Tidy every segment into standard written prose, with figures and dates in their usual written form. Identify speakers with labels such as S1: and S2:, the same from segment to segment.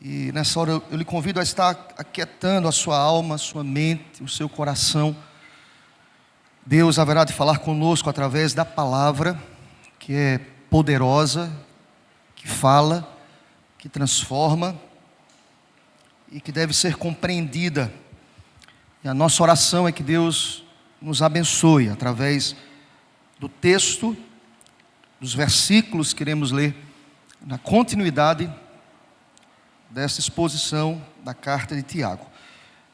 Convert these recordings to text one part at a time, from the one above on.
S1: E nessa hora eu lhe convido a estar aquietando a sua alma, a sua mente, o seu coração. Deus haverá de falar conosco através da palavra, que é poderosa, que fala, que transforma e que deve ser compreendida. E a nossa oração é que Deus nos abençoe através do texto, dos versículos que iremos ler na continuidade dessa exposição da carta de Tiago.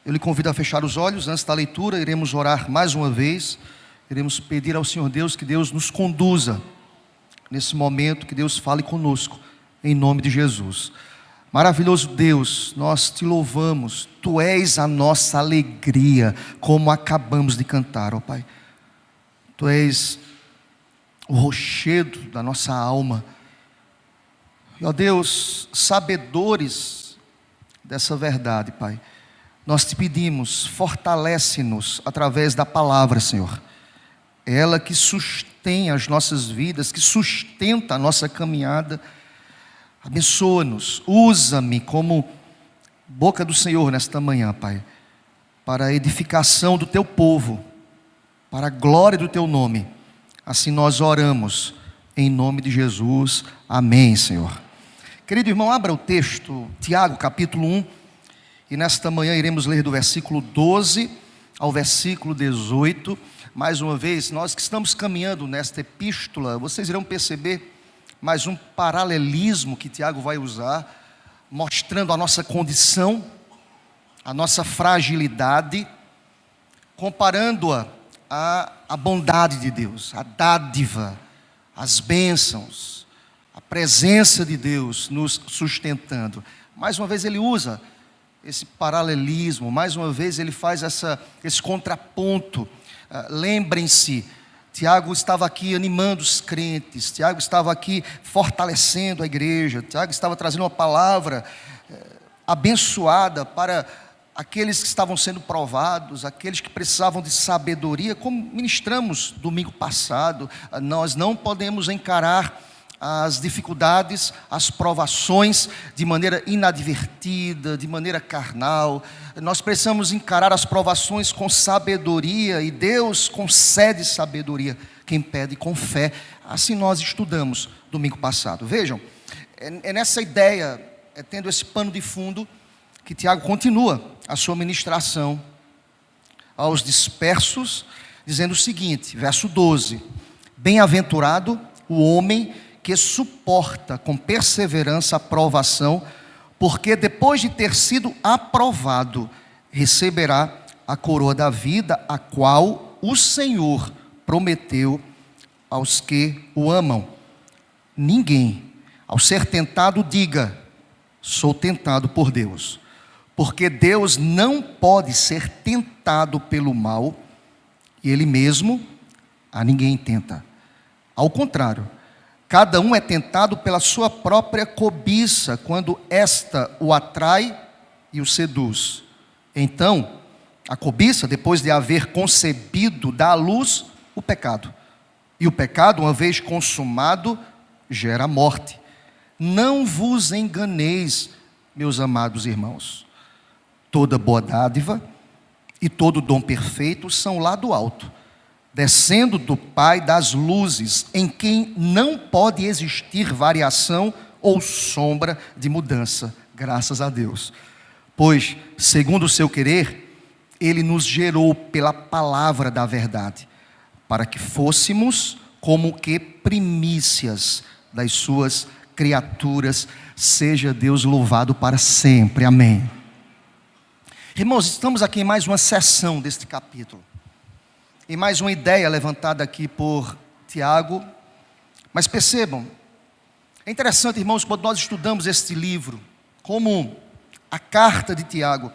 S1: Eu lhe convido a fechar os olhos. Antes da leitura, iremos orar mais uma vez. Iremos pedir ao Senhor Deus que Deus nos conduza nesse momento, que Deus fale conosco, em nome de Jesus. Maravilhoso Deus, nós te louvamos. Tu és a nossa alegria, como acabamos de cantar, ó Pai. Tu és o rochedo da nossa alma. E, ó Deus, sabedores dessa verdade, Pai, nós te pedimos, fortalece-nos através da palavra, Senhor. É ela que sustém as nossas vidas, que sustenta a nossa caminhada. Abençoa-nos, usa-me como boca do Senhor nesta manhã, Pai, para a edificação do teu povo, para a glória do teu nome. Assim nós oramos, em nome de Jesus, amém, Senhor. Querido irmão, abra o texto, Tiago capítulo 1, e nesta manhã iremos ler do versículo 12 ao versículo 18. Mais uma vez, nós que estamos caminhando nesta epístola, vocês irão perceber mais um paralelismo que Tiago vai usar, mostrando a nossa condição, a nossa fragilidade, comparando-a à bondade de Deus, a dádiva, as bênçãos, a presença de Deus nos sustentando. Mais uma vez ele usa esse paralelismo, mais uma vez ele faz esse contraponto. Lembrem-se, Tiago estava aqui animando os crentes, Tiago estava aqui fortalecendo a igreja, Tiago estava trazendo uma palavra abençoada para aqueles que estavam sendo provados, aqueles que precisavam de sabedoria. Como ministramos domingo passado, nós não podemos encarar as dificuldades, as provações de maneira inadvertida, de maneira carnal. Nós precisamos encarar as provações com sabedoria, e Deus concede sabedoria quem pede com fé. Assim nós estudamos domingo passado. Vejam, é nessa ideia, tendo esse pano de fundo, que Tiago continua a sua ministração aos dispersos, dizendo o seguinte, verso 12: bem-aventurado o homem que suporta com perseverança a provação, porque depois de ter sido aprovado, receberá a coroa da vida, a qual o Senhor prometeu aos que o amam. Ninguém, ao ser tentado, diga: sou tentado por Deus, porque Deus não pode ser tentado pelo mal, e Ele mesmo a ninguém tenta. Ao contrário, cada um é tentado pela sua própria cobiça, quando esta o atrai e o seduz. Então, a cobiça, depois de haver concebido, dá à luz o pecado. E o pecado, uma vez consumado, gera a morte. Não vos enganeis, meus amados irmãos. Toda boa dádiva e todo dom perfeito são lá do alto, descendo do Pai das luzes, em quem não pode existir variação ou sombra de mudança. Graças a Deus. Pois, segundo o seu querer, Ele nos gerou pela palavra da verdade, para que fôssemos como que primícias das suas criaturas. Seja Deus louvado para sempre. Amém. Irmãos, estamos aqui em mais uma sessão deste capítulo. E mais uma ideia levantada aqui por Tiago. Mas percebam, é interessante, irmãos, quando nós estudamos este livro, como a carta de Tiago,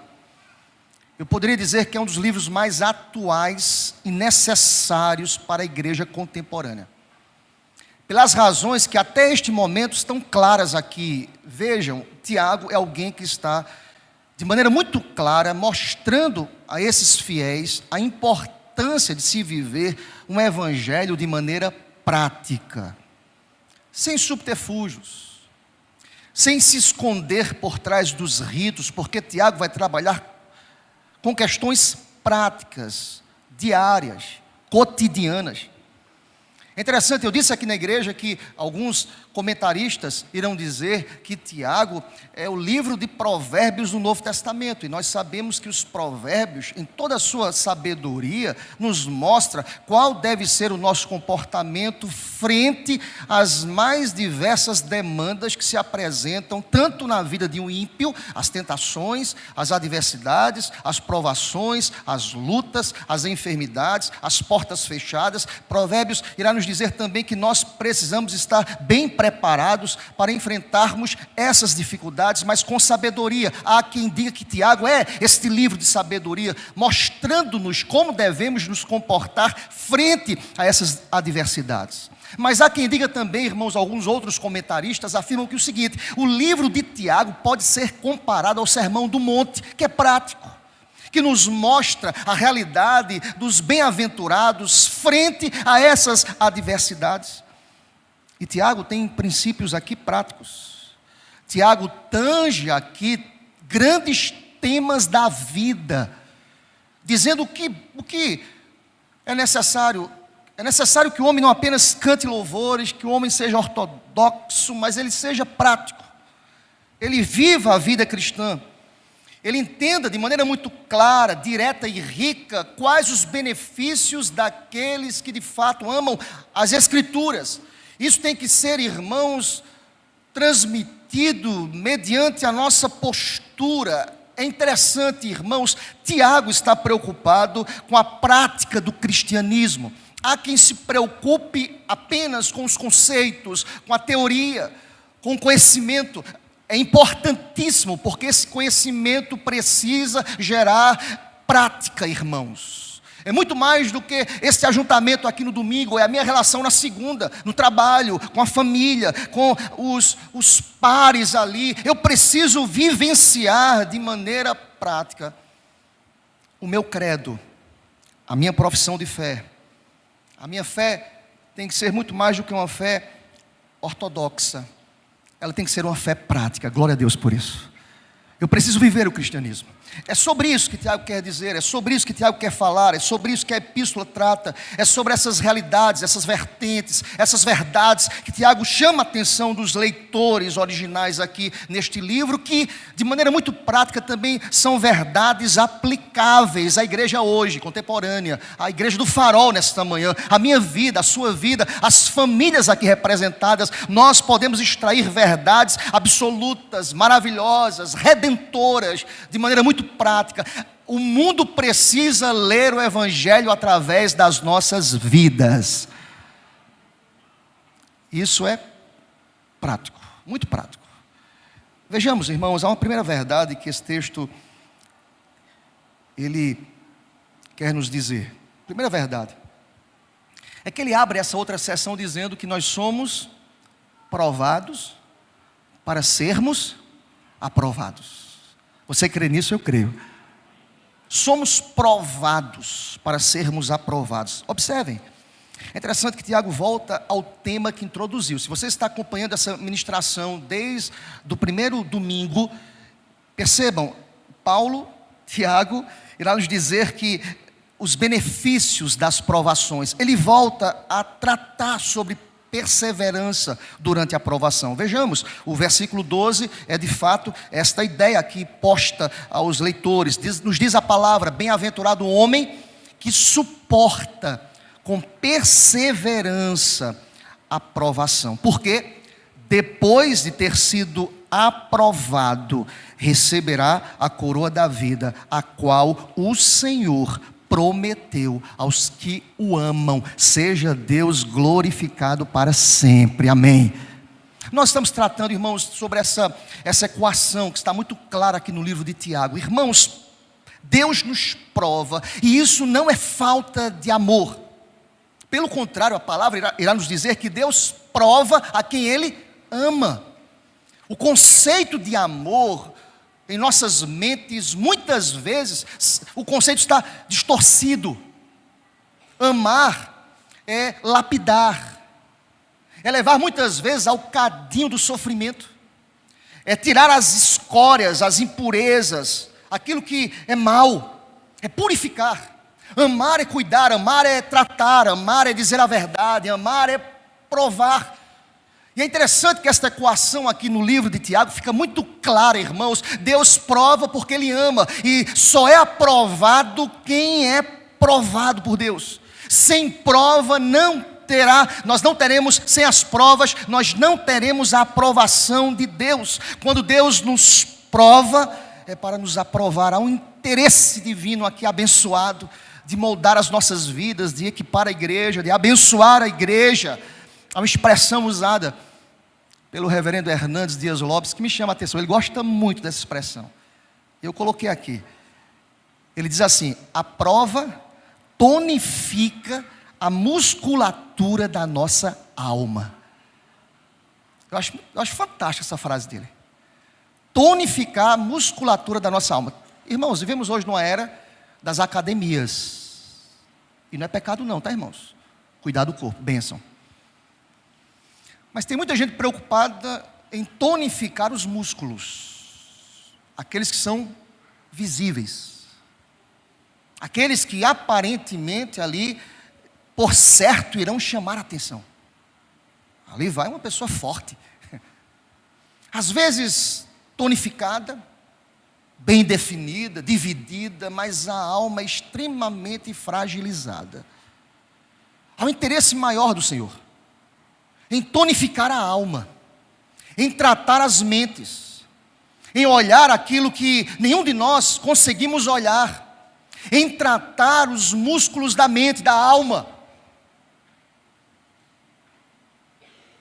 S1: eu poderia dizer que é um dos livros mais atuais e necessários para a igreja contemporânea. Pelas razões que até este momento estão claras aqui. Vejam, Tiago é alguém que está, de maneira muito clara, mostrando a esses fiéis a importância de se viver um evangelho de maneira prática, sem subterfúgios, sem se esconder por trás dos ritos, porque Tiago vai trabalhar com questões práticas, diárias, cotidianas. É interessante, eu disse aqui na igreja que alguns comentaristas irão dizer que Tiago é o livro de provérbios do Novo Testamento, e nós sabemos que os provérbios, em toda a sua sabedoria, nos mostra qual deve ser o nosso comportamento frente às mais diversas demandas que se apresentam, tanto na vida de um ímpio, as tentações, as adversidades, as provações, as lutas, as enfermidades, as portas fechadas. Provérbios irá nos dizer também que nós precisamos estar bem preparados para enfrentarmos essas dificuldades, mas com sabedoria. Há quem diga que Tiago é este livro de sabedoria, mostrando-nos como devemos nos comportar frente a essas adversidades. Mas há quem diga também, irmãos, alguns outros comentaristas afirmam que o seguinte: o livro de Tiago pode ser comparado ao Sermão do Monte, que é prático, que nos mostra a realidade dos bem-aventurados frente a essas adversidades. E Tiago tem princípios aqui práticos. Tiago tange aqui grandes temas da vida, dizendo o que é necessário. É necessário que o homem não apenas cante louvores, que o homem seja ortodoxo, mas ele seja prático. Ele viva a vida cristã. Ele entenda de maneira muito clara, direta e rica quais os benefícios daqueles que de fato amam as Escrituras. Isso tem que ser, irmãos, transmitido mediante a nossa postura. É interessante, irmãos, Tiago está preocupado com a prática do cristianismo. Há quem se preocupe apenas com os conceitos, com a teoria, com o conhecimento. É importantíssimo, porque esse conhecimento precisa gerar prática, irmãos. É muito mais do que esse ajuntamento aqui no domingo, é a minha relação na segunda, no trabalho, com a família, com os pares ali. Eu preciso vivenciar de maneira prática o meu credo, a minha profissão de fé. A minha fé tem que ser muito mais do que uma fé ortodoxa. Ela tem que ser uma fé prática, glória a Deus por isso. Eu preciso viver o cristianismo. É sobre isso que Tiago quer dizer, é sobre isso que Tiago quer falar, é sobre isso que a epístola trata, é sobre essas realidades, essas vertentes, essas verdades que Tiago chama a atenção dos leitores originais aqui neste livro, que de maneira muito prática também são verdades aplicáveis à igreja hoje, contemporânea, à igreja do Farol nesta manhã, a minha vida, a sua vida, as famílias aqui representadas. Nós podemos extrair verdades absolutas, maravilhosas, redentoras, de maneira muito prática. O mundo precisa ler o Evangelho através das nossas vidas. Isso é prático, muito prático. Vejamos, irmãos, há uma primeira verdade que esse texto ele quer nos dizer. Primeira verdade é que ele abre essa outra seção dizendo que nós somos provados para sermos aprovados. Você crê nisso? Eu creio. Somos provados para sermos aprovados. Observem, é interessante que Tiago volta ao tema que introduziu. Se você está acompanhando essa ministração desde o primeiro domingo, percebam, Tiago irá nos dizer que os benefícios das provações, ele volta a tratar sobre perseverança durante a provação. Vejamos, o versículo 12 é de fato esta ideia aqui posta aos leitores. Nos diz a palavra: bem-aventurado o homem que suporta com perseverança a provação. Porque depois de ter sido aprovado, receberá a coroa da vida, a qual o Senhor prometeu aos que o amam. Seja Deus glorificado para sempre. Amém. Nós estamos tratando, irmãos, sobre essa equação que está muito clara aqui no livro de Tiago. Irmãos, Deus nos prova, e isso não é falta de amor. Pelo contrário, a palavra irá nos dizer que Deus prova a quem Ele ama. O conceito de amor em nossas mentes, muitas vezes, o conceito está distorcido. Amar é lapidar, é levar muitas vezes ao cadinho do sofrimento. é tirar as escórias, as impurezas, aquilo que é mal, é purificar. Amar é cuidar, amar é tratar, amar é dizer a verdade, amar é provar. E é interessante que esta equação aqui no livro de Tiago fica muito clara, irmãos. Deus prova porque Ele ama, e só é aprovado quem é provado por Deus. Sem prova nós não teremos, sem as provas, nós não teremos a aprovação de Deus. Quando Deus nos prova, é para nos aprovar. Há um interesse divino aqui abençoado, de moldar as nossas vidas, de equipar a igreja, de abençoar a igreja. Há uma expressão usada pelo reverendo Hernandes Dias Lopes, que me chama a atenção. Ele gosta muito dessa expressão. Eu coloquei aqui. Ele diz assim: a prova tonifica a musculatura da nossa alma. Eu acho fantástica essa frase dele. Tonificar a musculatura da nossa alma. Irmãos, vivemos hoje numa era das academias. E não é pecado não, tá, irmãos? Cuidar do corpo, bênção. Mas tem muita gente preocupada em tonificar os músculos. Aqueles que são visíveis. Aqueles que aparentemente ali, por certo, irão chamar a atenção. Ali vai uma pessoa forte. Às vezes tonificada, bem definida, dividida, mas a alma é extremamente fragilizada. Há um interesse maior do Senhor em tonificar a alma, em tratar as mentes, em olhar aquilo que nenhum de nós conseguimos olhar, em tratar os músculos da mente, da alma,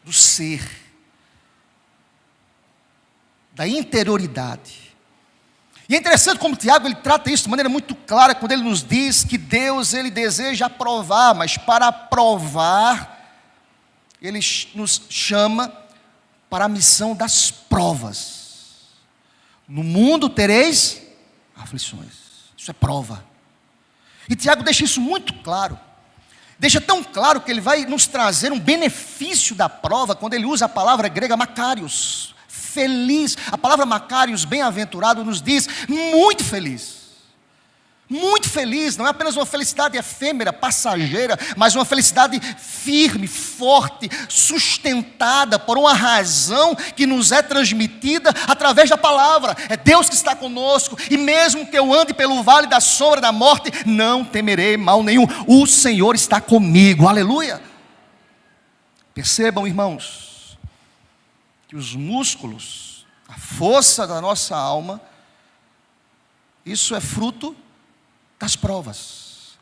S1: do ser, da interioridade. E é interessante como Tiago ele trata isso de maneira muito clara, quando ele nos diz que Deus ele deseja aprovar, mas para aprovar, Ele nos chama para a missão das provas. No mundo tereis aflições. Isso é prova. E Tiago deixa isso muito claro. Deixa tão claro que ele vai nos trazer um benefício da prova, quando ele usa a palavra grega makarios, feliz. A palavra makarios, bem-aventurado, nos diz muito feliz. Muito feliz, não é apenas uma felicidade efêmera, passageira, mas uma felicidade firme, forte, sustentada por uma razão que nos é transmitida através da palavra. É Deus que está conosco, e mesmo que eu ande pelo vale da sombra da morte, não temerei mal nenhum, o Senhor está comigo, aleluia. Percebam, irmãos, que os músculos, a força da nossa alma, isso é fruto das provas.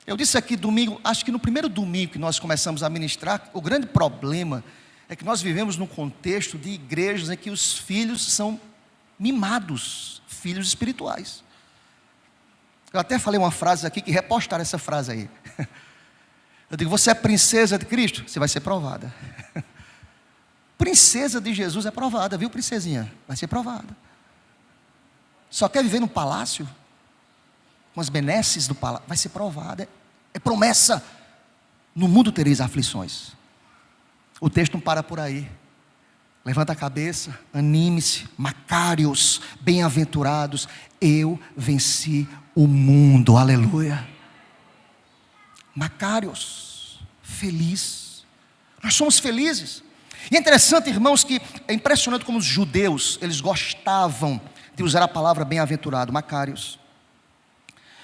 S1: Eu disse aqui domingo, acho que no primeiro domingo que nós começamos a ministrar, o grande problema é que nós vivemos num contexto de igrejas em que os filhos são mimados, filhos espirituais. Eu até falei uma frase aqui, que repostaram essa frase aí. Eu digo: você é princesa de Cristo? Você vai ser provada. Princesa de Jesus é provada, viu, princesinha? Vai ser provada. Só quer viver num palácio? Com as benesses do palácio, vai ser provada, é promessa. No mundo tereis aflições. O texto não para por aí. Levanta a cabeça, anime-se, macários, bem-aventurados, eu venci o mundo, aleluia. Macários, feliz, nós somos felizes. E é interessante, irmãos, que é impressionante como os judeus, eles gostavam de usar a palavra bem-aventurado, macários.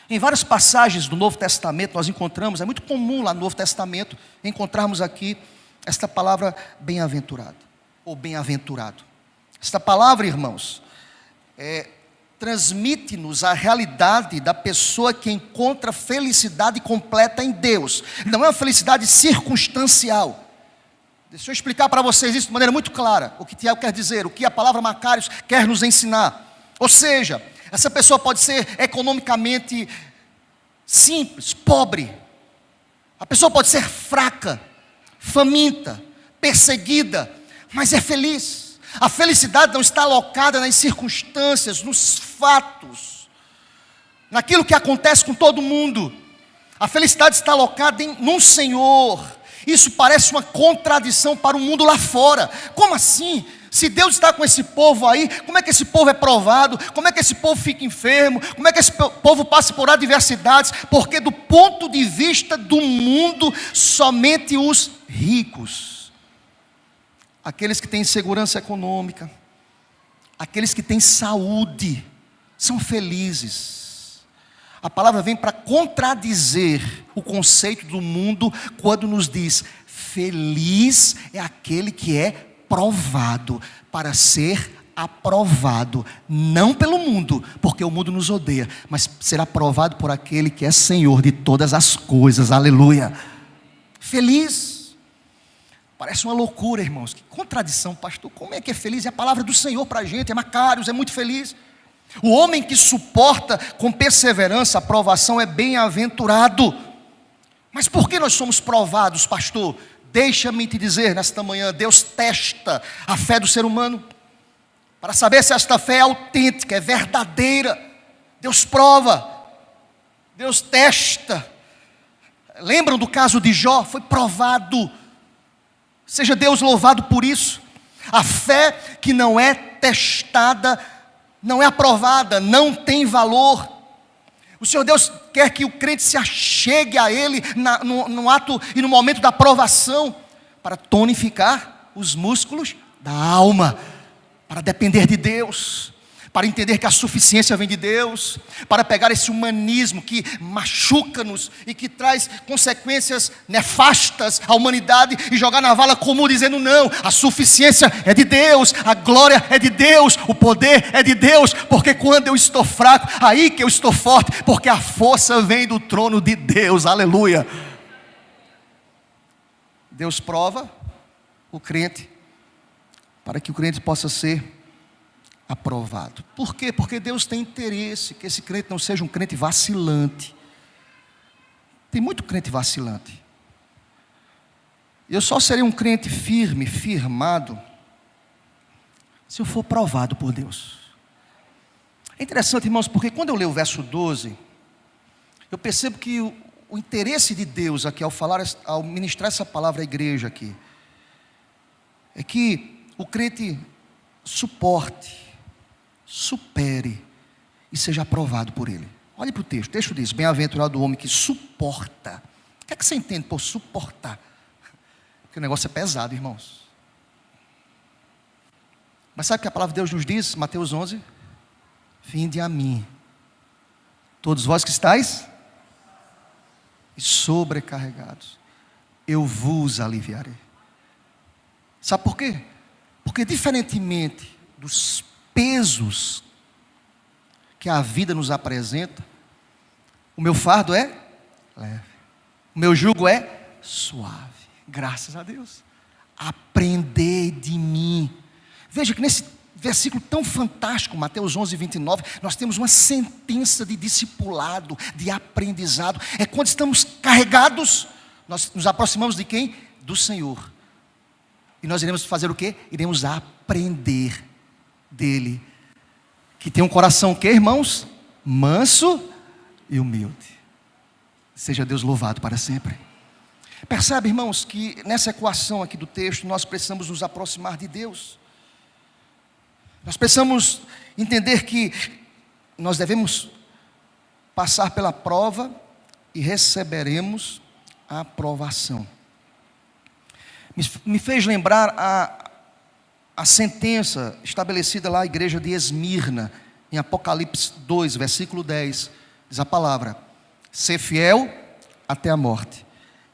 S1: Em várias passagens do Novo Testamento nós encontramos, é muito comum lá no Novo Testamento encontrarmos aqui esta palavra bem-aventurado, ou bem-aventurado. Esta palavra, irmãos, transmite-nos a realidade da pessoa que encontra felicidade completa em Deus. Não é uma felicidade circunstancial. Deixa eu explicar para vocês isso de maneira muito clara, o que Tiago quer dizer, o que a palavra macários quer nos ensinar. Ou seja, essa pessoa pode ser economicamente simples, pobre. A pessoa pode ser fraca, faminta, perseguida, mas é feliz. A felicidade não está alocada nas circunstâncias, nos fatos, naquilo que acontece com todo mundo. A felicidade está alocada no Senhor. Isso parece uma contradição para o mundo lá fora. Como assim? Se Deus está com esse povo aí, como é que esse povo é provado? Como é que esse povo fica enfermo? Como é que esse povo passa por adversidades? Porque do ponto de vista do mundo, somente os ricos, aqueles que têm segurança econômica, aqueles que têm saúde, são felizes. A palavra vem para contradizer o conceito do mundo quando nos diz: feliz é aquele que é provado, para ser aprovado, não pelo mundo, porque o mundo nos odeia, mas será aprovado por aquele que é Senhor de todas as coisas, aleluia. Feliz, parece uma loucura, irmãos, que contradição, pastor, como é que é feliz? É a palavra do Senhor para a gente, é Macários, é muito feliz. O homem que suporta com perseverança a provação é bem-aventurado. Mas por que nós somos provados, pastor? Deixa-me te dizer nesta manhã, Deus testa a fé do ser humano, para saber se esta fé é autêntica, é verdadeira. Deus prova, Deus testa. Lembram do caso de Jó? Foi provado. Seja Deus louvado por isso. A fé que não é testada, não é aprovada, não tem valor. O Senhor Deus quer que o crente se achegue a Ele no ato e no momento da provação, para tonificar os músculos da alma, para depender de Deus, para entender que a suficiência vem de Deus, para pegar esse humanismo que machuca-nos e que traz consequências nefastas à humanidade e jogar na vala comum dizendo: não, a suficiência é de Deus, a glória é de Deus, o poder é de Deus, porque quando eu estou fraco, aí que eu estou forte, porque a força vem do trono de Deus, aleluia. Deus prova o crente, para que o crente possa ser aprovado. Por quê? Porque Deus tem interesse que esse crente não seja um crente vacilante. Tem muito crente vacilante. Eu só serei um crente firme, firmado, se eu for provado por Deus. É interessante, irmãos, porque quando eu leio o verso 12, eu percebo que o interesse de Deus aqui ao ministrar essa palavra à igreja aqui, é que o crente suporte, supere e seja aprovado por Ele. Olhe para o texto. O texto diz: bem-aventurado o homem que suporta. O que é que você entende por suportar? Porque o negócio é pesado, irmãos. Mas sabe o que a palavra de Deus nos diz? Mateus 11: vinde a mim, todos vós que estáis sobrecarregados, eu vos aliviarei. Sabe por quê? Porque diferentemente dos pesos que a vida nos apresenta, o meu fardo é leve, o meu jugo é suave, graças a Deus. Aprendei de mim. Veja que nesse versículo tão fantástico, Mateus 11, 29, nós temos uma sentença de discipulado, de aprendizado. É quando estamos carregados, nós nos aproximamos de quem? Do Senhor. E nós iremos fazer o quê? Iremos aprender dele, que tem um coração, que irmãos? Manso e humilde. Seja Deus louvado para sempre. Percebe, irmãos, que nessa equação aqui do texto, nós precisamos nos aproximar de Deus. Nós precisamos entender que nós devemos passar pela prova e receberemos a aprovação. Me fez lembrar a sentença estabelecida lá na igreja de Esmirna, em Apocalipse 2, versículo 10, diz a palavra: ser fiel até a morte,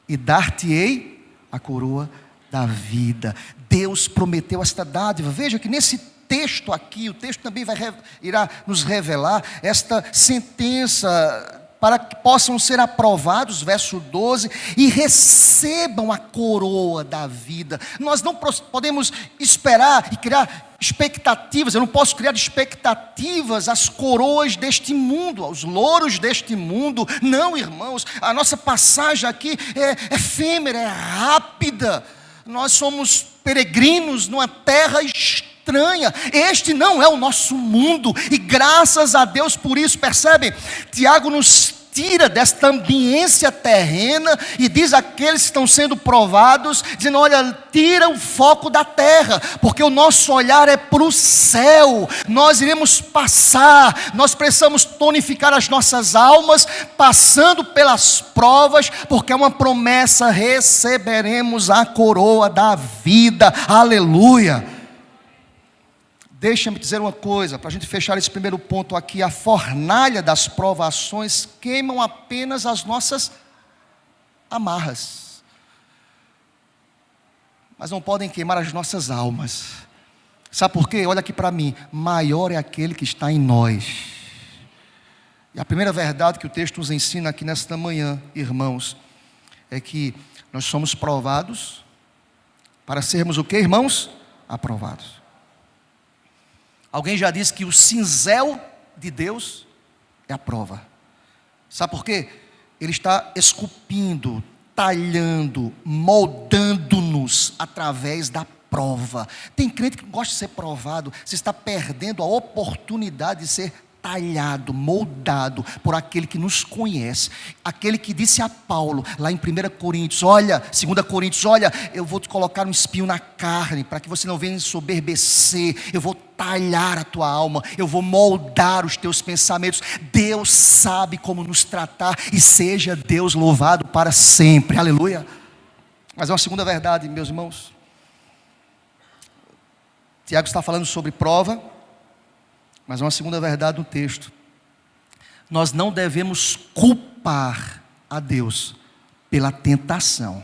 S1: e dar-te-ei a coroa da vida. Deus prometeu esta dádiva. Veja que nesse texto aqui, o texto também irá nos revelar esta sentença, para que possam ser aprovados, verso 12, e recebam a coroa da vida. Nós não podemos esperar e criar expectativas, eu não posso criar expectativas às coroas deste mundo, aos louros deste mundo. Não, irmãos, a nossa passagem aqui é efêmera, é rápida. Nós somos peregrinos numa terra estranha. Este não é o nosso mundo, e graças a Deus por isso. Percebem? Tiago nos tira desta ambiência terrena e diz àqueles que estão sendo provados, dizendo: olha, tira o foco da terra, porque o nosso olhar é para o céu. Nós iremos passar, nós precisamos tonificar as nossas almas, passando pelas provas, porque é uma promessa: receberemos a coroa da vida. Aleluia. Deixa-me dizer uma coisa, para a gente fechar esse primeiro ponto aqui: a fornalha das provações queimam apenas as nossas amarras, mas não podem queimar as nossas almas. Sabe por quê? Olha aqui para mim: maior é aquele que está em nós. E a primeira verdade que o texto nos ensina aqui nesta manhã, irmãos, é que nós somos provados para sermos o quê, irmãos? Aprovados. Alguém já disse que o cinzel de Deus é a prova. Sabe por quê? Ele está esculpindo, talhando, moldando-nos através da prova. Tem crente que gosta de ser provado. Você está perdendo a oportunidade de ser talhado, moldado por aquele que nos conhece, aquele que disse a Paulo lá em 1 Coríntios, olha, 2 Coríntios, olha, eu vou te colocar um espinho na carne, para que você não venha ensoberbecer, eu vou talhar a tua alma, eu vou moldar os teus pensamentos. Deus sabe como nos tratar, e seja Deus louvado para sempre, aleluia. Mas é uma segunda verdade, meus irmãos. Tiago está falando sobre prova, mas uma segunda verdade no texto: nós não devemos culpar a Deus pela tentação.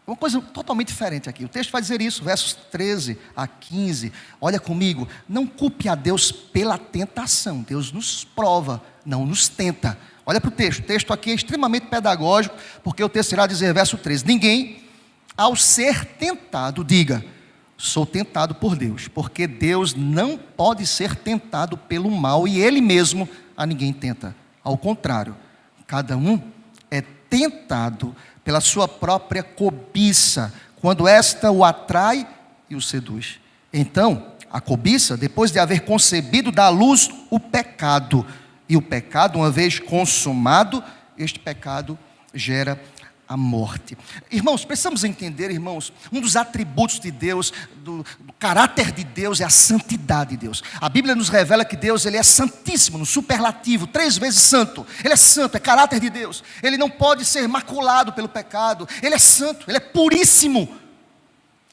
S1: Uma coisa totalmente diferente aqui. O texto vai dizer isso, versos 13 a 15. Olha comigo: não culpe a Deus pela tentação. Deus nos prova, não nos tenta. Olha para o texto. O texto aqui é extremamente pedagógico, porque o texto irá dizer, verso 13: ninguém, ao ser tentado, diga: sou tentado por Deus, porque Deus não pode ser tentado pelo mal, e Ele mesmo a ninguém tenta. Ao contrário, cada um é tentado pela sua própria cobiça, quando esta o atrai e o seduz. Então, a cobiça, depois de haver concebido, dá à luz o pecado, e o pecado, uma vez consumado, este pecado gera a morte. Irmãos, precisamos entender, irmãos, um dos atributos de Deus, do caráter de Deus, é a santidade de Deus. A Bíblia nos revela que Deus, Ele é santíssimo, no superlativo, 3 vezes santo. Ele é santo, é caráter de Deus. Ele não pode ser maculado pelo pecado. Ele é santo, Ele é puríssimo.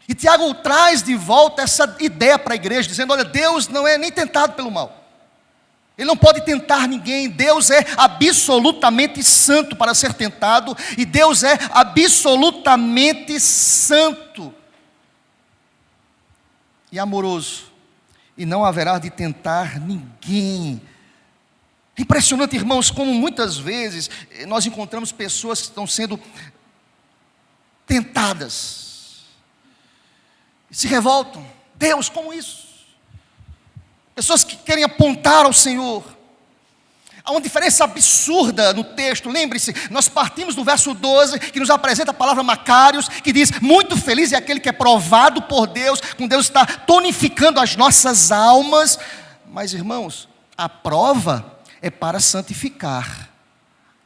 S1: E Tiago traz de volta essa ideia para a igreja, dizendo: olha, Deus não é nem tentado pelo mal. Ele não pode tentar ninguém. Deus é absolutamente santo para ser tentado, e Deus é absolutamente santo e amoroso, e não haverá de tentar ninguém. Impressionante, irmãos, como muitas vezes nós encontramos pessoas que estão sendo tentadas e se revoltam. Deus, como isso? Pessoas que querem apontar ao Senhor. Há uma diferença absurda no texto. Lembre-se, nós partimos do verso 12, que nos apresenta a palavra Macários, que diz: muito feliz é aquele que é provado por Deus, com Deus está tonificando as nossas almas. Mas, irmãos, a prova é para santificar,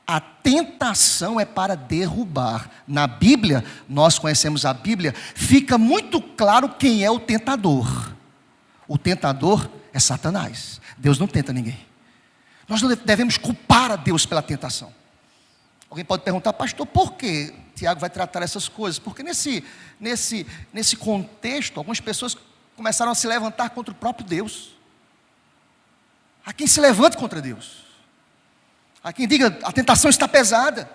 S1: a tentação é para derrubar. Na Bíblia, nós conhecemos a Bíblia, fica muito claro quem é o tentador. O tentador é Satanás. Deus não tenta ninguém. Nós não devemos culpar a Deus pela tentação. Alguém pode perguntar: pastor, por que Tiago vai tratar essas coisas? Porque nesse contexto, algumas pessoas começaram a se levantar contra o próprio Deus. Há quem se levante contra Deus. Há quem diga: a tentação está pesada.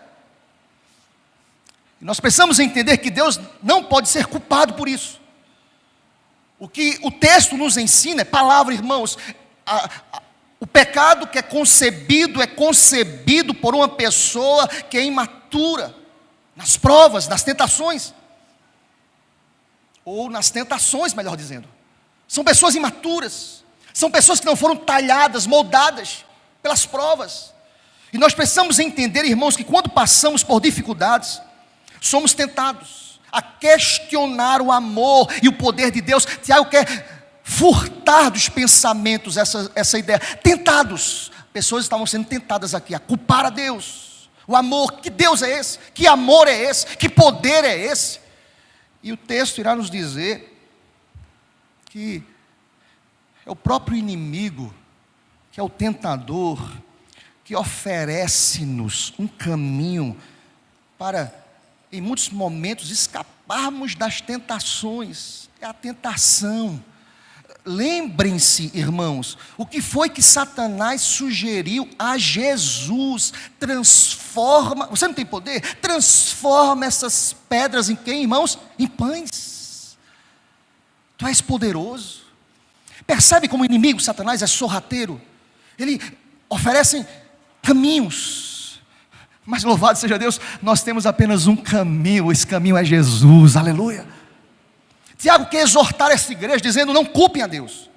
S1: E nós precisamos entender que Deus não pode ser culpado por isso. O que o texto nos ensina é palavra, irmãos. O pecado que é concebido por uma pessoa que é imatura, nas provas, nas tentações, ou nas tentações, melhor dizendo. São pessoas imaturas, são pessoas que não foram talhadas, moldadas pelas provas. E nós precisamos entender, irmãos, que quando passamos por dificuldades, somos tentados a questionar o amor e o poder de Deus. Tiago quer furtar dos pensamentos essa ideia. Tentados Pessoas estavam sendo tentadas aqui a culpar a Deus. O amor, que Deus é esse? Que amor é esse? Que poder é esse? E o texto irá nos dizer que é o próprio inimigo, que é o tentador, que oferece-nos um caminho para, em muitos momentos, escaparmos das tentações. É a tentação. Lembrem-se, irmãos, o que foi que Satanás sugeriu a Jesus? Transforma, você não tem poder? Transforma essas pedras em quem, irmãos? Em pães. Tu és poderoso. Percebe como o inimigo, Satanás, é sorrateiro? Ele oferece caminhos, mas louvado seja Deus, nós temos apenas um caminho, esse caminho é Jesus, aleluia. Tiago quer exortar essa igreja, dizendo: não culpem a Deus,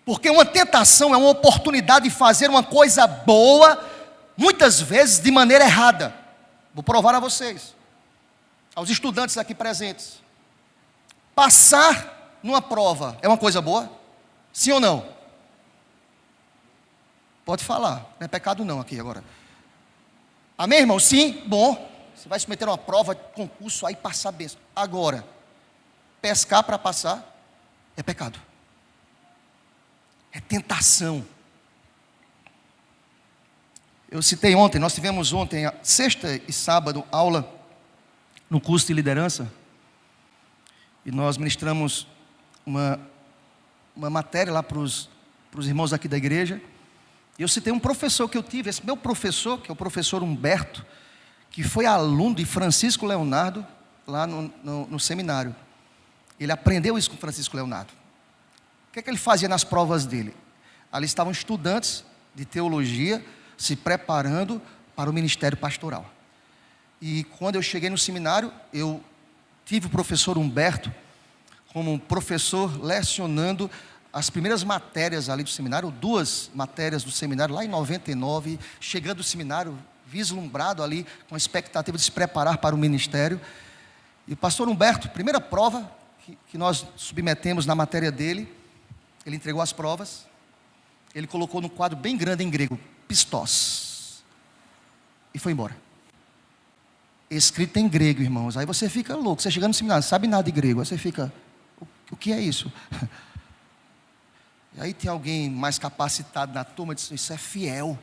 S1: porque uma tentação é uma oportunidade de fazer uma coisa boa, muitas vezes de maneira errada. Vou provar a vocês, aos estudantes aqui presentes: passar numa prova é uma coisa boa? Sim ou não? Pode falar, não é pecado não aqui agora. Amém, irmão? Sim, bom. Você vai se meter numa prova, concurso, aí passar benção. Agora, pescar para passar é pecado. É tentação. Eu citei ontem, nós tivemos ontem, sexta e sábado, aula no curso de liderança. E nós ministramos uma matéria lá para os irmãos aqui da igreja. E eu citei um professor que eu tive, esse meu professor, que é o professor Humberto, que foi aluno de Francisco Leonardo, lá no seminário. Ele aprendeu isso com Francisco Leonardo. O que é que ele fazia nas provas dele? Ali estavam estudantes de teologia se preparando para o ministério pastoral. E quando eu cheguei no seminário, eu tive o professor Humberto como professor lecionando as primeiras matérias ali do seminário, 2 matérias do seminário, lá em 99, chegando ao seminário, vislumbrado ali, com a expectativa de se preparar para o ministério. E o pastor Humberto, primeira prova que nós submetemos na matéria dele, ele entregou as provas, ele colocou no quadro bem grande em grego, Pistos, e foi embora. Escrito em grego, irmãos. Aí você fica louco, você chega no seminário, não sabe nada de grego, aí você fica: o que é isso? E aí tem alguém mais capacitado na turma, disse: isso é fiel.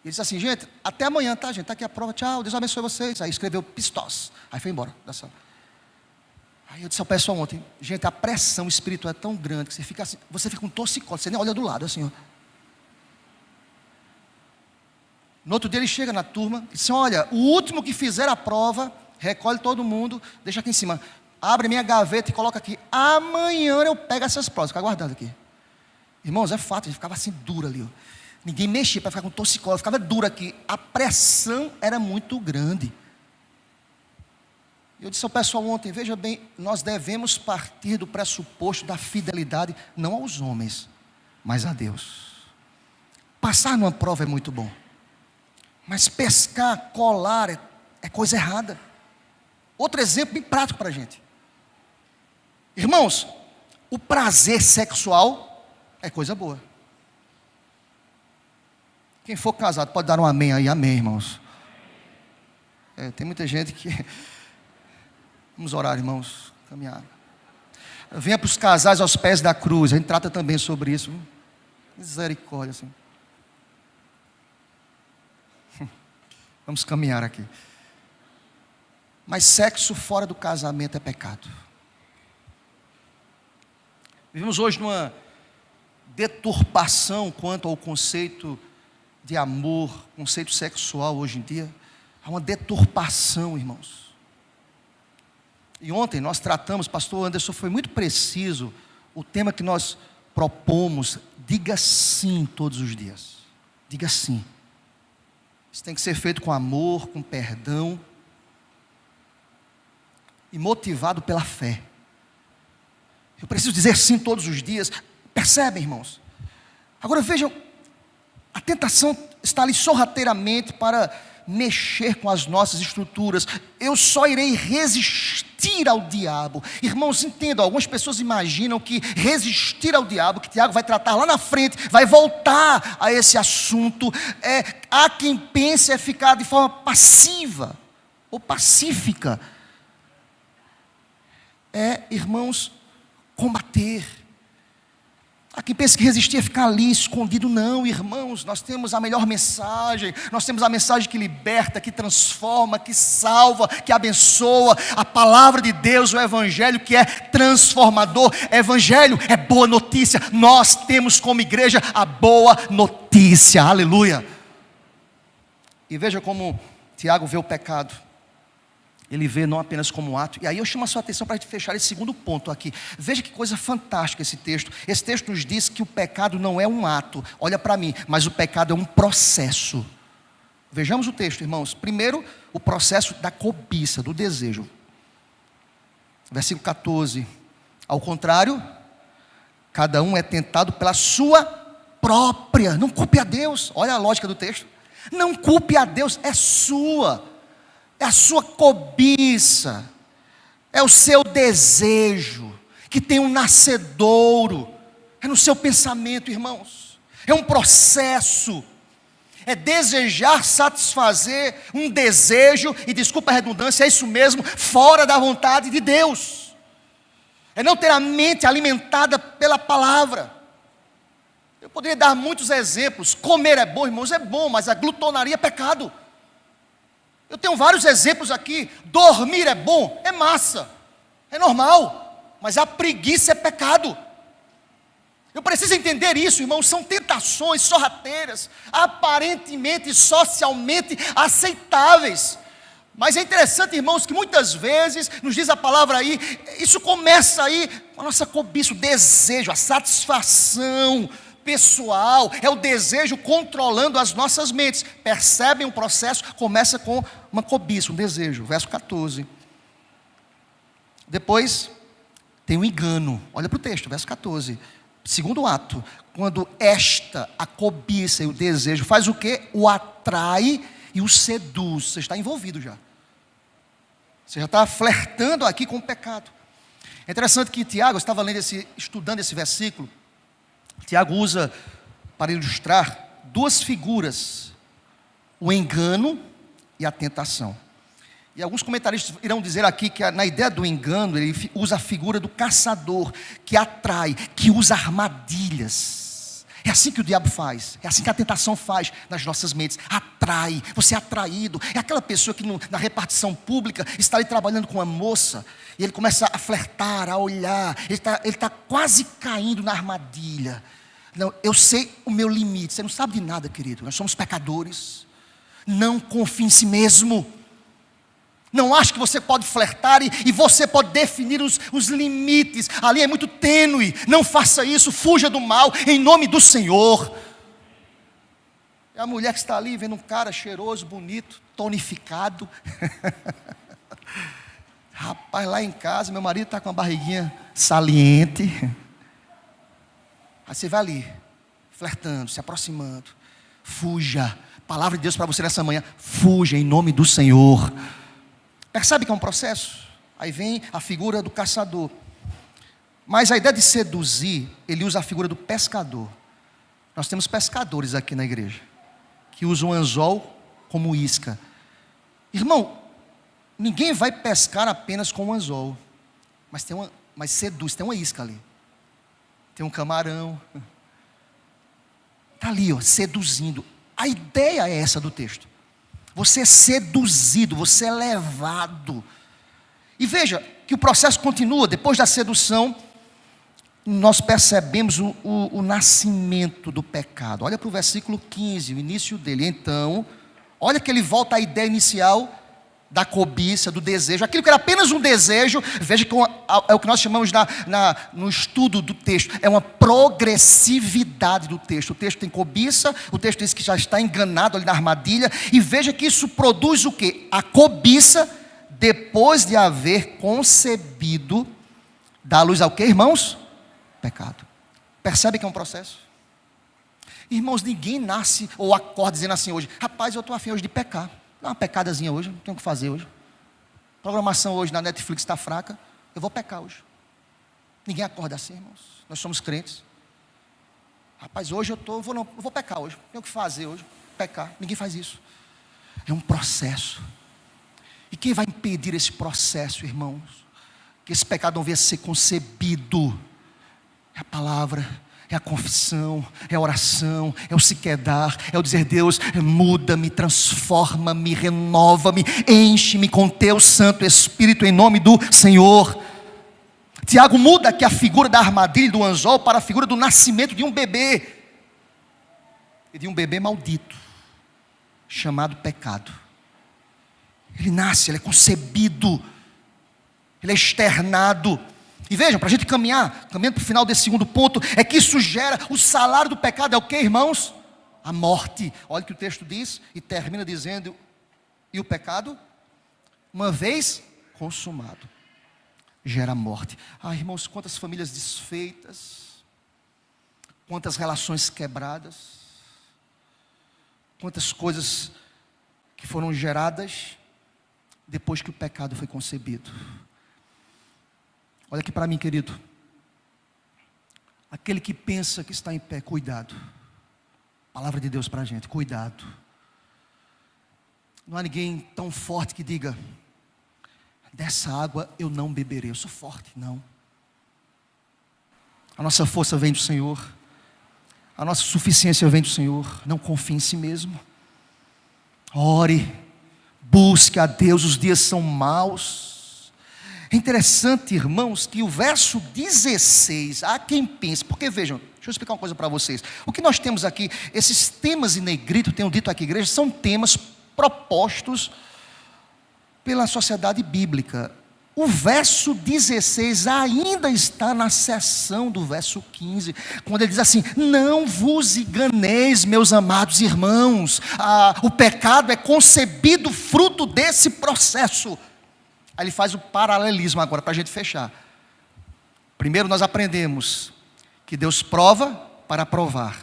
S1: Ele disse assim: gente, até amanhã, tá, gente? Está aqui a prova, tchau, Deus abençoe vocês. Aí escreveu Pistos, aí foi embora da sala. Aí eu disse ao pessoal ontem: gente, a pressão espiritual é tão grande que você fica assim, você fica um torcicolo, você nem olha do lado, assim, ó. No outro dia ele chega na turma e diz: olha, o último que fizer a prova, recolhe todo mundo, deixa aqui em cima, abre minha gaveta e coloca aqui, amanhã eu pego essas provas, fica guardando aqui. Irmãos, é fato, a gente ficava assim duro ali, ó. Ninguém mexia para ficar com torcicolo, ficava duro aqui, a pressão era muito grande. Eu disse ao pessoal ontem: veja bem, nós devemos partir do pressuposto da fidelidade, não aos homens, mas a Deus. Passar numa prova é muito bom, mas pescar, colar é coisa errada. Outro exemplo bem prático para a gente. Irmãos, o prazer sexual é coisa boa. Quem for casado pode dar um amém aí, amém, irmãos. Tem muita gente que... Vamos orar, irmãos, caminhar. Venha para os casais aos pés da cruz, a gente trata também sobre isso. Misericórdia, assim. Vamos caminhar aqui. Mas sexo fora do casamento é pecado. Vivemos hoje numa deturpação quanto ao conceito de amor, conceito sexual hoje em dia. Há uma deturpação, irmãos. E ontem nós tratamos, pastor Anderson foi muito preciso, o tema que nós propomos: diga sim todos os dias. Diga sim. Isso tem que ser feito com amor, com perdão e motivado pela fé. Eu preciso dizer sim todos os dias. Percebem, irmãos? Agora vejam, a tentação está ali sorrateiramente para mexer com as nossas estruturas. Eu só irei resistir ao diabo. Irmãos, entendam, algumas pessoas imaginam que resistir ao diabo, que Tiago vai tratar lá na frente, vai voltar a esse assunto. Há quem pense é ficar de forma passiva ou pacífica. Irmãos, combater. Há quem pense que resistir é ficar ali escondido. Não, irmãos, nós temos a melhor mensagem. Nós temos a mensagem que liberta, que transforma, que salva, que abençoa. A palavra de Deus, o Evangelho que é transformador. Evangelho é boa notícia. Nós temos como igreja a boa notícia. Aleluia. E veja como Tiago vê o pecado. Ele vê não apenas como um ato. E aí eu chamo a sua atenção para a gente fechar esse segundo ponto aqui. Veja que coisa fantástica esse texto. Esse texto nos diz que o pecado não é um ato. Olha para mim, mas o pecado é um processo. Vejamos o texto, irmãos. Primeiro, o processo da cobiça, do desejo. Versículo 14. Ao contrário, cada um é tentado pela sua própria. Não culpe a Deus. Olha a lógica do texto. Não culpe a Deus, é sua. É a sua cobiça, é o seu desejo, que tem um nascedouro, é no seu pensamento, irmãos, é um processo, é desejar satisfazer um desejo, e desculpa a redundância, é isso mesmo, fora da vontade de Deus, é não ter a mente alimentada pela palavra. Eu poderia dar muitos exemplos. Comer é bom, irmãos, é bom, mas a glutonaria é pecado. Eu tenho vários exemplos aqui. Dormir é bom, é massa, é normal, mas a preguiça é pecado. Eu preciso entender isso, irmãos. São tentações sorrateiras, aparentemente, socialmente aceitáveis. Mas é interessante, irmãos, que muitas vezes, nos diz a palavra aí, isso começa aí com a nossa cobiça, o desejo, a satisfação pessoal, é o desejo controlando as nossas mentes. Percebem o processo? Começa com uma cobiça, um desejo. Verso 14. Depois tem o engano. Olha para o texto, verso 14. Segundo ato, quando a cobiça e o desejo faz o quê? O atrai e o seduz. Você está envolvido já. Você já está flertando aqui com o pecado. É interessante que Tiago, eu estava estudando esse versículo. Tiago usa, para ilustrar, duas figuras: o engano e a tentação. E alguns comentaristas irão dizer aqui que na ideia do engano, ele usa a figura do caçador, que atrai, que usa armadilhas. É assim que o diabo faz, é assim que a tentação faz nas nossas mentes, atrai, você é atraído. É aquela pessoa que na repartição pública está ali trabalhando com uma moça, e ele começa a flertar, a olhar, ele está quase caindo na armadilha. Não, eu sei o meu limite. Você não sabe de nada, querido. Nós somos pecadores. Não confie em si mesmo. Não ache que você pode flertar e você pode definir os limites. Ali é muito tênue. Não faça isso, fuja do mal, em nome do Senhor. É a mulher que está ali vendo um cara cheiroso, bonito, tonificado. Rapaz, lá em casa, meu marido está com uma barriguinha saliente. Aí você vai ali, flertando, se aproximando. Fuja. Palavra de Deus para você nessa manhã. Fuja em nome do Senhor. Percebe que é um processo? Aí vem a figura do caçador. Mas a ideia de seduzir, ele usa a figura do pescador. Nós temos pescadores aqui na igreja, que usam o anzol como isca. Irmão, ninguém vai pescar apenas com o anzol. Mas seduz, tem uma isca ali. Tem um camarão. Está ali, seduzindo. A ideia é essa do texto. Você é seduzido, você é levado. E veja que o processo continua. Depois da sedução, nós percebemos o nascimento do pecado. Olha para o versículo 15, o início dele. Então, olha que ele volta à ideia inicial da cobiça, do desejo. Aquilo que era apenas um desejo, veja que é o que nós chamamos no estudo do texto, é uma progressividade do texto. O texto tem cobiça, o texto diz que já está enganado ali na armadilha, e veja que isso produz o quê? A cobiça, depois de haver concebido, dá luz ao quê, irmãos? Pecado. Percebe que é um processo? Irmãos, ninguém nasce ou acorda dizendo assim hoje: rapaz, eu estou afim hoje de pecar. Dá uma pecadazinha hoje, não tenho o que fazer hoje. A programação hoje na Netflix está fraca, eu vou pecar hoje. Ninguém acorda assim, irmãos. Nós somos crentes. Rapaz, hoje eu vou pecar hoje. Não tenho o que fazer hoje, pecar. Ninguém faz isso. É um processo. E quem vai impedir esse processo, irmãos? Que esse pecado não venha a ser concebido. É a palavra, é a confissão, é a oração, é o se quedar, é o dizer: Deus, muda-me, transforma-me, renova-me, enche-me com teu Santo Espírito em nome do Senhor. Tiago muda aqui a figura da armadilha do anzol para a figura do nascimento de um bebê. E de um bebê maldito, chamado pecado. Ele nasce, ele é concebido, ele é externado. E vejam, para a gente caminhando para o final desse segundo ponto, é que isso gera, o salário do pecado é o que, irmãos? A morte. Olha o que o texto diz, e termina dizendo: e o pecado, uma vez consumado, gera morte. Ah, irmãos, quantas famílias desfeitas, quantas relações quebradas, quantas coisas que foram geradas depois que o pecado foi concebido. Olha aqui para mim, querido. Aquele que pensa que está em pé, cuidado. Palavra de Deus para a gente, cuidado. Não há ninguém tão forte que diga: dessa água eu não beberei, eu sou forte. Não. A nossa força vem do Senhor. A nossa suficiência vem do Senhor. Não confie em si mesmo. Ore. Busque a Deus, os dias são maus. É interessante, irmãos, que o verso 16, há quem pense, porque vejam, deixa eu explicar uma coisa para vocês. O que nós temos aqui, esses temas em negrito, tenho dito aqui, igreja, são temas propostos pela sociedade bíblica. O verso 16 ainda está na seção do verso 15, quando ele diz assim: não vos enganeis, meus amados irmãos, o pecado é concebido fruto desse processo. Aí ele faz o paralelismo agora para a gente fechar. Primeiro, nós aprendemos que Deus prova para provar.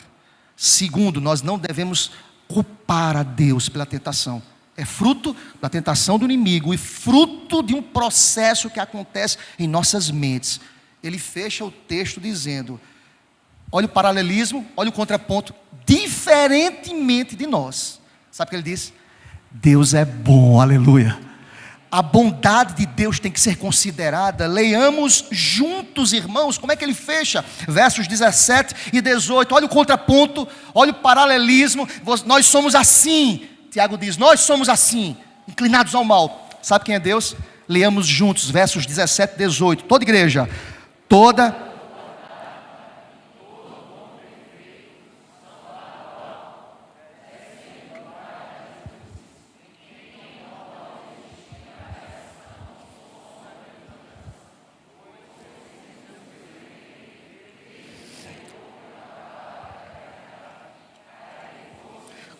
S1: Segundo, nós não devemos culpar a Deus pela tentação. É fruto da tentação do inimigo e fruto de um processo que acontece em nossas mentes. Ele fecha o texto dizendo: olha o paralelismo, olha o contraponto, diferentemente de nós. Sabe o que ele diz? Deus é bom, aleluia. A bondade de Deus tem que ser considerada. Leiamos juntos, irmãos, como é que ele fecha? Versos 17 e 18, olha o contraponto, olha o paralelismo. Nós somos assim. Tiago diz: nós somos assim, inclinados ao mal. Sabe quem é Deus? Leamos juntos, versos 17 e 18. Toda igreja, toda.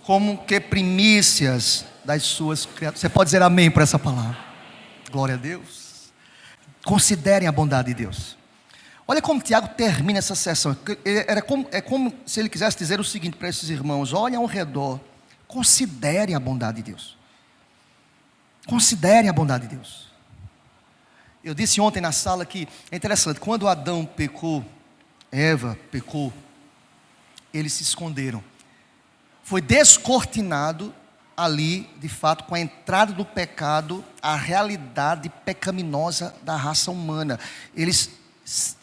S1: Como que primícias das suas criaturas. Você pode dizer amém para essa palavra? Glória a Deus. Considerem a bondade de Deus. Olha como Tiago termina essa sessão. É como se ele quisesse dizer o seguinte para esses irmãos: olhem ao redor, considerem a bondade de Deus. Considerem a bondade de Deus. Eu disse ontem na sala que é interessante, quando Adão pecou, Eva pecou, eles se esconderam. Foi descortinado ali, de fato, com a entrada do pecado, a realidade pecaminosa da raça humana. Eles se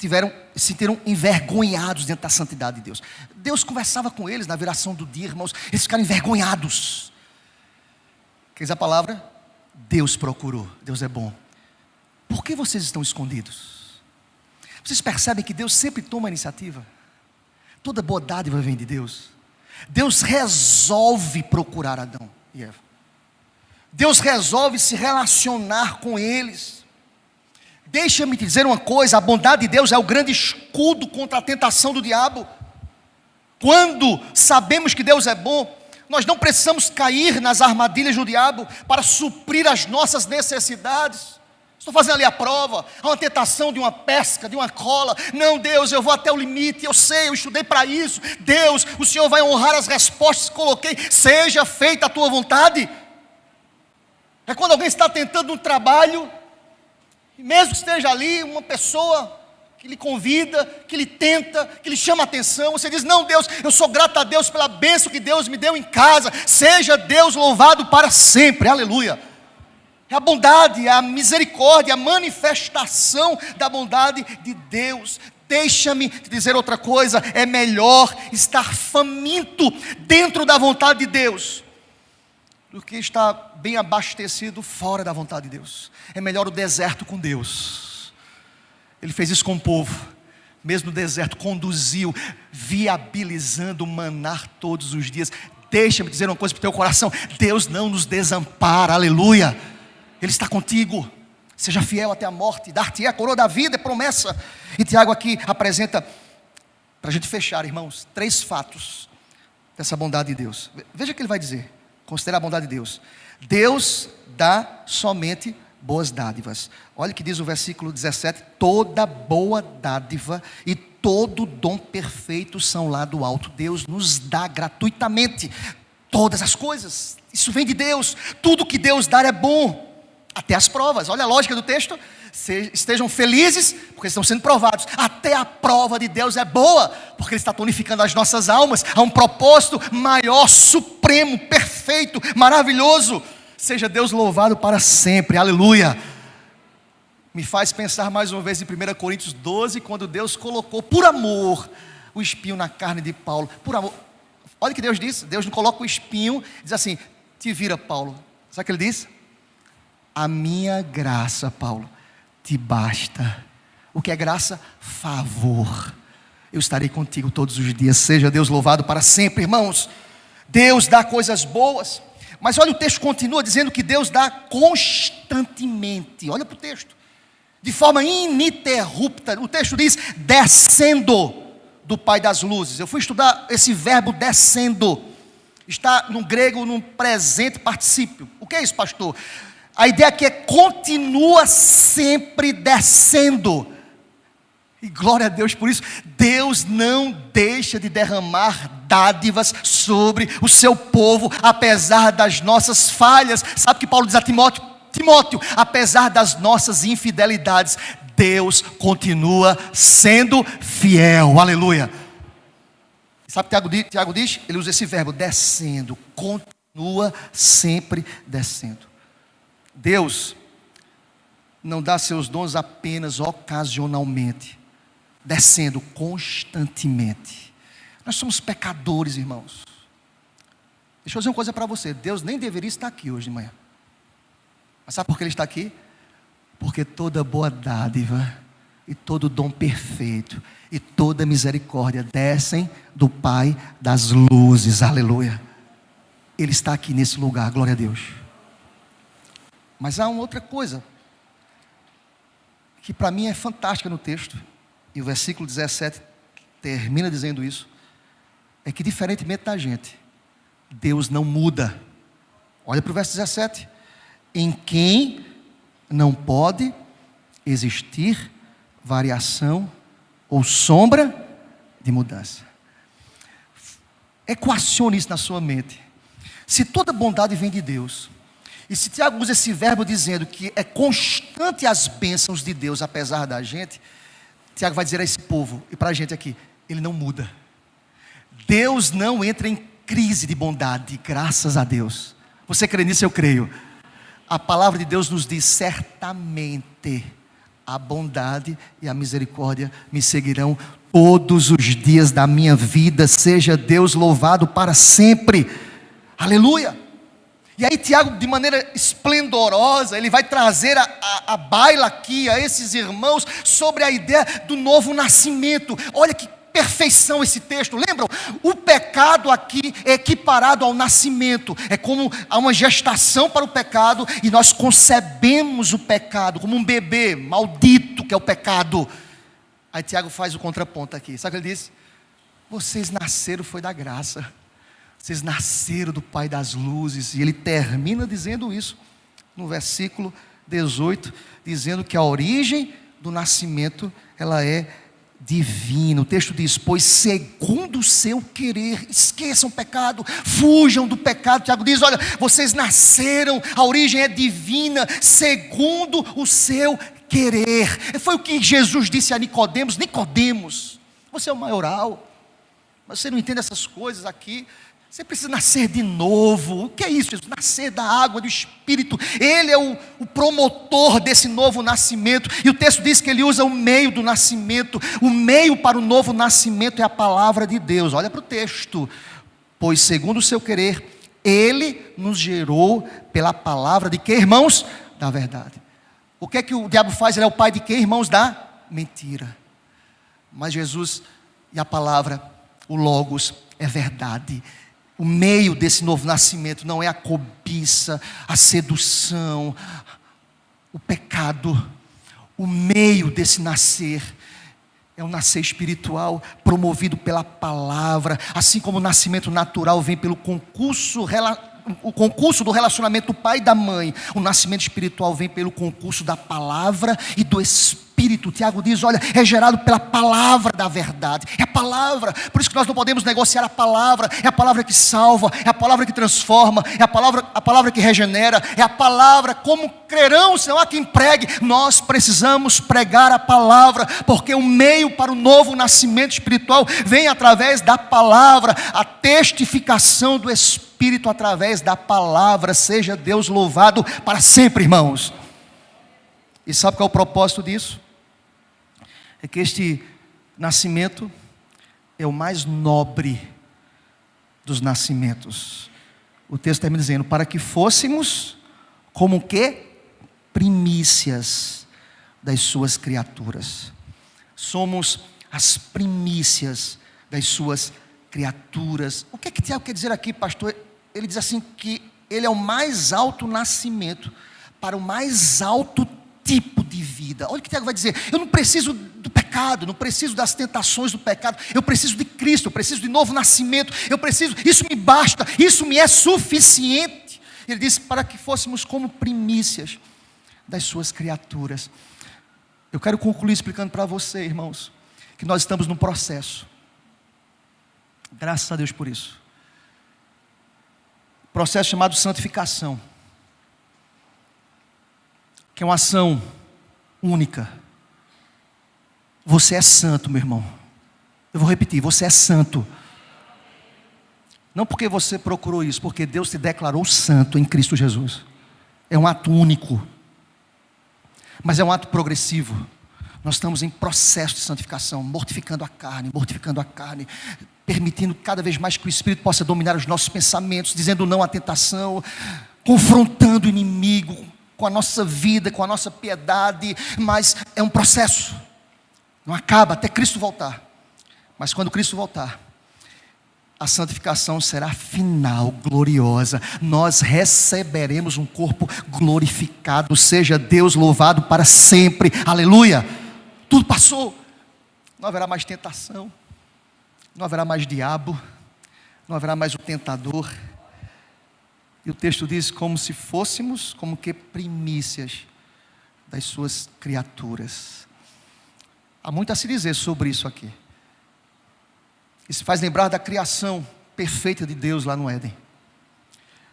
S1: sentiram envergonhados dentro da santidade de Deus. Deus conversava com eles na viração do dia, irmãos, eles ficaram envergonhados. Quer dizer a palavra? Deus procurou, Deus é bom. Por que vocês estão escondidos? Vocês percebem que Deus sempre toma a iniciativa? Toda boa dádiva vem de Deus. Deus resolve procurar Adão e Eva. Deus resolve se relacionar com eles. Deixa-me te dizer uma coisa: a bondade de Deus é o grande escudo contra a tentação do diabo. Quando sabemos que Deus é bom, nós não precisamos cair nas armadilhas do diabo para suprir as nossas necessidades. Estou fazendo ali a prova, há uma tentação de uma pesca, de uma cola. Não, Deus, eu vou até o limite, eu sei, eu estudei para isso. Deus, o Senhor vai honrar as respostas que coloquei. Seja feita a tua vontade. É quando alguém está tentando um trabalho, e mesmo que esteja ali uma pessoa que lhe convida, que lhe tenta, que lhe chama a atenção, você diz: não, Deus, eu sou grato a Deus pela bênção que Deus me deu em casa, seja Deus louvado para sempre, aleluia. É a bondade, a misericórdia, a manifestação da bondade de Deus. Deixa-me te dizer outra coisa: é melhor estar faminto dentro da vontade de Deus do que estar bem abastecido fora da vontade de Deus. É melhor o deserto com Deus. Ele fez isso com o povo, mesmo no deserto, conduziu, viabilizando o maná todos os dias. Deixa-me dizer uma coisa para o teu coração: Deus não nos desampara, aleluia. Ele está contigo, seja fiel até a morte, dar-te a coroa da vida, é promessa. E Tiago aqui apresenta, para a gente fechar, irmãos, 3 fatos dessa bondade de Deus. Veja o que ele vai dizer, considerar a bondade de Deus. Deus dá somente boas dádivas. Olha o que diz o versículo 17: toda boa dádiva e todo dom perfeito são lá do alto. Deus nos dá gratuitamente todas as coisas, isso vem de Deus. Tudo que Deus dá é bom, até as provas. Olha a lógica do texto: estejam felizes porque estão sendo provados. Até a prova de Deus é boa, porque Ele está tonificando as nossas almas a um propósito maior, supremo, perfeito, maravilhoso. Seja Deus louvado para sempre, aleluia. Me faz pensar mais uma vez em 1 Coríntios 12, quando Deus colocou por amor o espinho na carne de Paulo, por amor. Olha o que Deus diz: Deus não coloca o espinho, diz assim: te vira, Paulo. Sabe o que Ele diz? A minha graça, Paulo, te basta. O que é graça? Favor. Eu estarei contigo todos os dias. Seja Deus louvado para sempre, irmãos. Deus dá coisas boas, mas olha, o texto continua dizendo que Deus dá constantemente. Olha para o texto, de forma ininterrupta. O texto diz: descendo do Pai das luzes. Eu fui estudar esse verbo descendo, está no grego, no presente particípio. O que é isso, pastor? A ideia aqui é continua sempre descendo. E glória a Deus por isso. Deus não deixa de derramar dádivas sobre o seu povo, apesar das nossas falhas. Sabe o que Paulo diz a Timóteo? Timóteo, apesar das nossas infidelidades, Deus continua sendo fiel, aleluia. Sabe o que Tiago diz? Ele usa esse verbo, descendo, continua sempre descendo. Deus não dá seus dons apenas ocasionalmente, descendo constantemente. Nós somos pecadores, irmãos. Deixa eu dizer uma coisa para você: Deus nem deveria estar aqui hoje de manhã. Mas sabe por que Ele está aqui? Porque toda boa dádiva e todo dom perfeito e toda misericórdia descem do Pai das luzes, aleluia. Ele está aqui nesse lugar, glória a Deus. Mas há uma outra coisa que para mim é fantástica no texto, e o versículo 17 termina dizendo isso: é que diferentemente da gente, Deus não muda. Olha para o verso 17: em quem não pode existir variação ou sombra de mudança. Equacione isso na sua mente. Se toda bondade vem de Deus, e se Tiago usa esse verbo dizendo que é constante as bênçãos de Deus apesar da gente, Tiago vai dizer a esse povo e para a gente aqui: Ele não muda. Deus não entra em crise de bondade, graças a Deus. Você crê nisso? Eu creio. A palavra de Deus nos diz: certamente a bondade e a misericórdia me seguirão todos os dias da minha vida. Seja Deus louvado para sempre, aleluia. E aí Tiago, de maneira esplendorosa, ele vai trazer a baila aqui a esses irmãos sobre a ideia do novo nascimento. Olha que perfeição esse texto. Lembram? O pecado aqui é equiparado ao nascimento. É como há uma gestação para o pecado e nós concebemos o pecado como um bebê maldito que é o pecado. Aí Tiago faz o contraponto aqui. Sabe o que ele diz? Vocês nasceram foi da graça. Vocês nasceram do Pai das luzes. E ele termina dizendo isso no versículo 18, dizendo que a origem do nascimento ela é divino. O texto diz: pois segundo o seu querer. Esqueçam o pecado, fujam do pecado. Tiago diz: olha, vocês nasceram, a origem é divina, segundo o seu querer. Foi o que Jesus disse a Nicodemos: Nicodemos, você é o maioral, mas você não entende essas coisas aqui. Você precisa nascer de novo. O que é isso, Jesus? Nascer da água, do Espírito. Ele é o promotor desse novo nascimento. E o texto diz que ele usa o meio do nascimento. O meio para o novo nascimento é a palavra de Deus. Olha para o texto. Pois segundo o seu querer, ele nos gerou pela palavra de quê, irmãos? Da verdade. O que é que o diabo faz? Ele é o pai de quê, irmãos? Da mentira. Mas Jesus e a palavra, o Logos, é verdade. O meio desse novo nascimento não é a cobiça, a sedução, o pecado. O meio desse nascer é um nascer espiritual promovido pela palavra. Assim como o nascimento natural vem pelo concurso do relacionamento do pai e da mãe, o nascimento espiritual vem pelo concurso da palavra e do Espírito. Tiago diz: olha, é gerado pela palavra da verdade. É a palavra, por isso que nós não podemos negociar a palavra. É a palavra que salva, é a palavra que transforma, é a palavra que regenera, é a palavra. Como crerão, senão há quem pregue. Nós precisamos pregar a palavra, porque o meio para o novo nascimento espiritual vem através da palavra, a testificação do Espírito através da palavra. Seja Deus louvado para sempre, irmãos. E sabe qual é o propósito disso? É que este nascimento é o mais nobre dos nascimentos. O texto termina dizendo: para que fôssemos como o quê? Primícias das suas criaturas. Somos as primícias das suas criaturas. O que é que Tiago quer dizer aqui, pastor? Ele diz assim que ele é o mais alto nascimento para o mais alto tipo de vida. Olha o que Tiago vai dizer: eu não preciso do pecado, não preciso das tentações do pecado, eu preciso de Cristo, eu preciso de novo nascimento, isso me basta, isso me é suficiente. Ele disse: para que fôssemos como primícias das suas criaturas. Eu quero concluir explicando para você, irmãos, que nós estamos num processo. Graças a Deus por isso. Processo chamado santificação, que é uma ação única. Você é santo, meu irmão. Eu vou repetir: você é santo. Não porque você procurou isso, porque Deus te declarou santo em Cristo Jesus. É um ato único, mas é um ato progressivo. Nós estamos em processo de santificação, mortificando a carne, permitindo cada vez mais que o Espírito possa dominar os nossos pensamentos, dizendo não à tentação, confrontando o inimigo com a nossa vida, com a nossa piedade. Mas é um processo, não acaba até Cristo voltar. Mas quando Cristo voltar, a santificação será final, gloriosa. Nós receberemos um corpo glorificado. Seja Deus louvado para sempre, aleluia. Tudo passou, não haverá mais tentação, não haverá mais diabo, não haverá mais o tentador. E o texto diz: como se fôssemos como que primícias das suas criaturas. Há muito a se dizer sobre isso aqui. Isso faz lembrar da criação perfeita de Deus lá no Éden.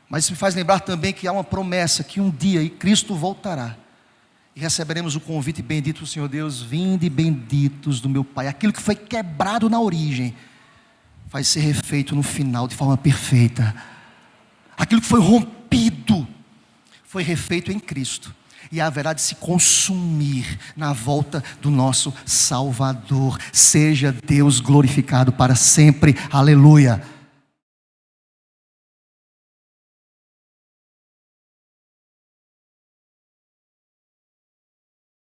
S1: Mas isso me faz lembrar também que há uma promessa, que um dia Cristo voltará e receberemos o convite: bendito o Senhor Deus, vinde benditos do meu Pai. Aquilo que foi quebrado na origem vai ser refeito no final de forma perfeita. Aquilo que foi rompido foi refeito em Cristo, e haverá de se consumir na volta do nosso Salvador. Seja Deus glorificado para sempre, aleluia.